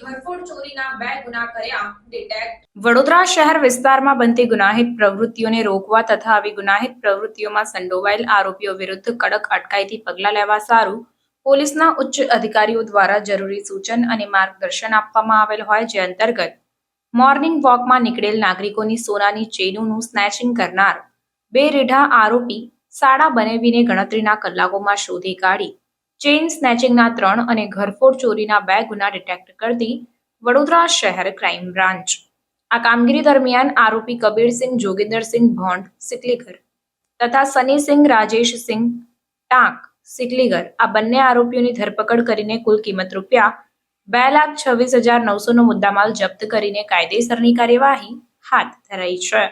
ઘરફોડ ચોરીના 2 ગુના કર્યા ડિટેક્ટ. વડોદરા શહેર વિસ્તારમાં બનતી ગુનાહિત પ્રવૃત્તિઓને રોકવા તથા આવી ગુનાહિત પ્રવૃત્તિઓમાં સંડોવાયેલ આરોપીઓ વિરુદ્ધ કડક અટકાયતી પગલાં લેવા સારું પોલીસના ઉચ્ચ અધિકારીઓ દ્વારા જરૂરી સૂચન અને માર્ગદર્શન આપવામાં આવેલ હોય, જે અંતર્ગત મોર્નિંગ વોકમાં નીકળેલ નાગરિકોની સોનાની ચેઇનોનું સ્નેચિંગ કરનાર 2 રીઢા આરોપી સાડા બનાવીને ગણતરીના કલાકોમાં શોધી કાઢી ચેઇન સ્નેચિંગના 3 અને ઘરફોડ ચોરીના 2 ગુના ડિટેક્ટ કરતી વડોદરા શહેર ક્રાઇમ બ્રાન્ચ. આ કામગીરી દરમિયાન આરોપી કબીરસિંહ જોગિંદરસિંહ ભોંડ સિકલીગર તથા સનીસિંહ રાજેશસિંહ ટાંક સિકલીગર આ બંને આરોપીઓની ધરપકડ કરીને કુલ કિંમત રૂપિયા 2,26,900નો મુદ્દામાલ જપ્ત કરીને કાયદેસરની કાર્યવાહી હાથ ધરાઈ છે.